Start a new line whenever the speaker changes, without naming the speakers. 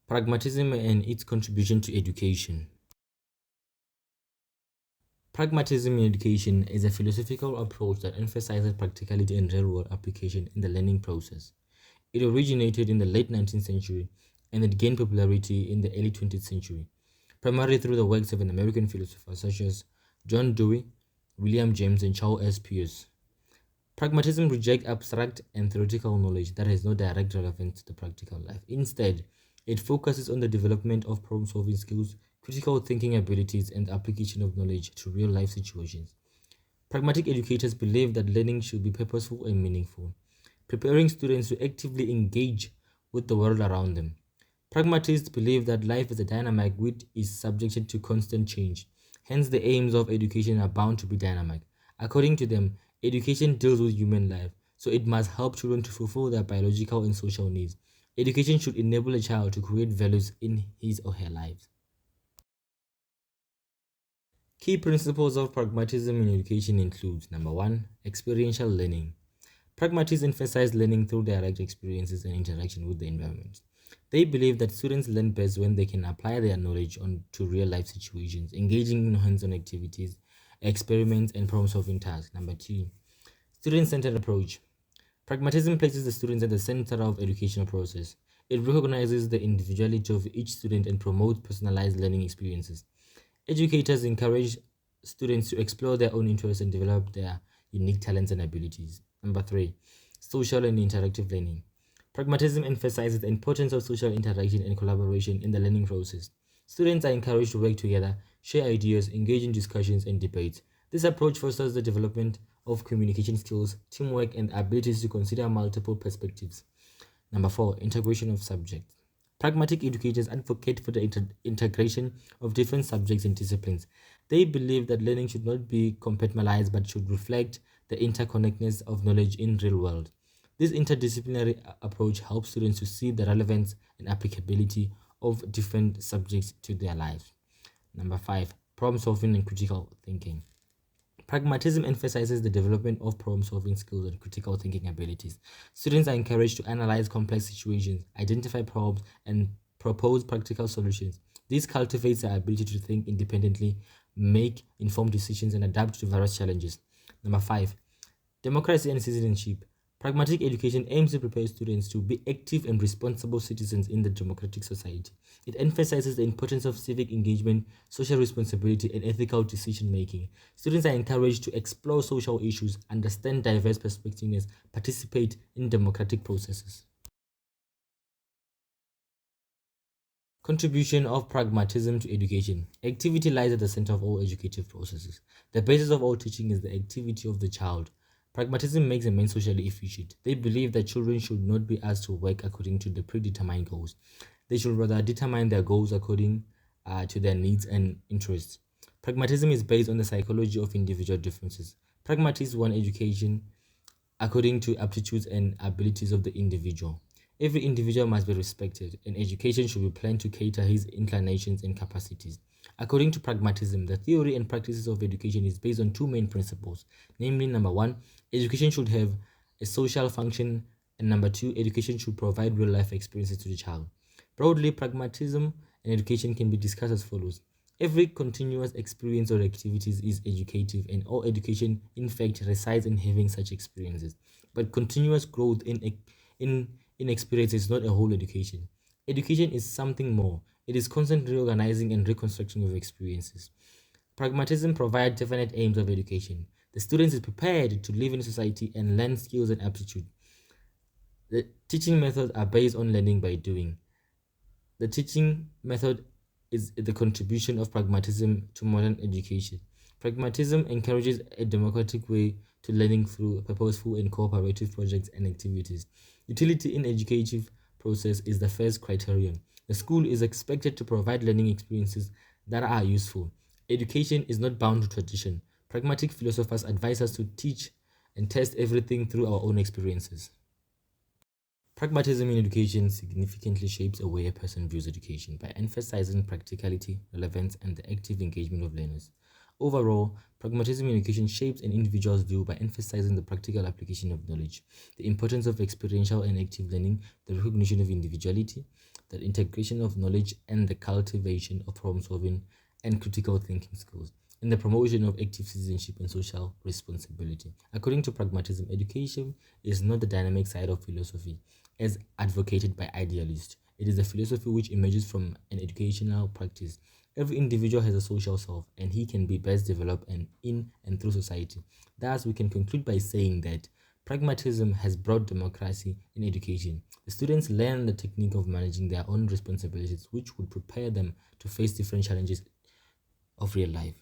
Pragmatism and its contribution to education. Pragmatism in education is a philosophical approach that emphasizes practicality and real world application in the learning process. It originated in the late 19th century and it gained popularity in the early 20th century, primarily through the works of an American philosopher such as John Dewey, William James, and Charles S. Peirce. Pragmatism rejects abstract and theoretical knowledge that has no direct relevance to the practical life. Instead, it focuses on the development of problem solving skills, critical thinking abilities, and the application of knowledge to real life situations. Pragmatic educators believe that learning should be purposeful and meaningful, preparing students to actively engage with the world around them. Pragmatists believe that life is a dynamic which is subjected to constant change. Hence, the aims of education are bound to be dynamic. According to them, education deals with human life, so it must help children to fulfill their biological and social needs. Education should enable a child to create values in his or her lives. Key principles of pragmatism in education include number one, experiential learning. Pragmatists emphasize learning through direct experiences and interaction with the environment. They believe that students learn best when they can apply their knowledge to real life situations, engaging in hands on activities, experiments, and problem solving tasks. Number two, student centered approach. Pragmatism places the students at the center of educational process. It recognizes the individuality of each student and promotes personalized learning experiences. Educators encourage students to explore their own interests and develop their unique talents and abilities. Number three, social and interactive learning. Pragmatism emphasizes the importance of social interaction and collaboration in the learning process. Students are encouraged to work together, share ideas, engage in discussions and debates. This approach fosters the development of communication skills, teamwork, and abilities to consider multiple perspectives. Number four, integration of subjects. Pragmatic educators advocate for the integration of different subjects and disciplines. They believe that learning should not be compartmentalized but should reflect the interconnectedness of knowledge in real world. This interdisciplinary approach helps students to see the relevance and applicability of different subjects to their lives. Number five, problem solving and critical thinking. Pragmatism emphasizes the development of problem solving skills and critical thinking abilities. Students are encouraged to analyze complex situations, identify problems, and propose practical solutions. This cultivates their ability to think independently, make informed decisions, and adapt to various challenges. Number five, democracy and citizenship. Pragmatic education aims to prepare students to be active and responsible citizens in the democratic society. It emphasizes the importance of civic engagement, social responsibility, and ethical decision making. Students are encouraged to explore social issues, understand diverse perspectives, and participate in democratic processes. Contribution of pragmatism to education. Activity lies at the center of all educative processes. The basis of all teaching is the activity of the child. Pragmatism makes them socially efficient. They believe that children should not be asked to work according to the predetermined goals. They should rather determine their goals according to their needs and interests. Pragmatism is based on the psychology of individual differences. Pragmatists want education according to aptitudes and abilities of the individual. Every individual must be respected, and education should be planned to cater his inclinations and capacities. According to pragmatism, the theory and practices of education is based on two main principles, namely, number one, education should have a social function, and number two, education should provide real life experiences to the child. Broadly, pragmatism and education can be discussed as follows. Every continuous experience or activities is educative, and all education, in fact, resides in having such experiences. But continuous growth in experience is not a whole education. Education is something more. It is constant reorganizing and reconstruction of experiences. Pragmatism provides definite aims of education. The student is prepared to live in society and learn skills and aptitude. The teaching methods are based on learning by doing. The teaching method is the contribution of pragmatism to modern education. Pragmatism encourages a democratic way to learning through purposeful and cooperative projects and activities. Utility in educative process is the first criterion. The school is expected to provide learning experiences that are useful. Education is not bound to tradition. Pragmatic philosophers advise us to teach and test everything through our own experiences. Pragmatism in education significantly shapes the way a person views education by emphasizing practicality, relevance, and the active engagement of learners. Overall, pragmatism in education shapes an individual's view by emphasizing the practical application of knowledge, the importance of experiential and active learning, the recognition of individuality, the integration of knowledge, and the cultivation of problem solving and critical thinking skills, in the promotion of active citizenship and social responsibility. According to pragmatism, education is not the dynamic side of philosophy as advocated by idealists. It is a philosophy which emerges from an educational practice. Every individual has a social self, and he can be best developed in and through society. Thus, we can conclude by saying that pragmatism has brought democracy in education. The students learn the technique of managing their own responsibilities, which would prepare them to face different challenges of real life.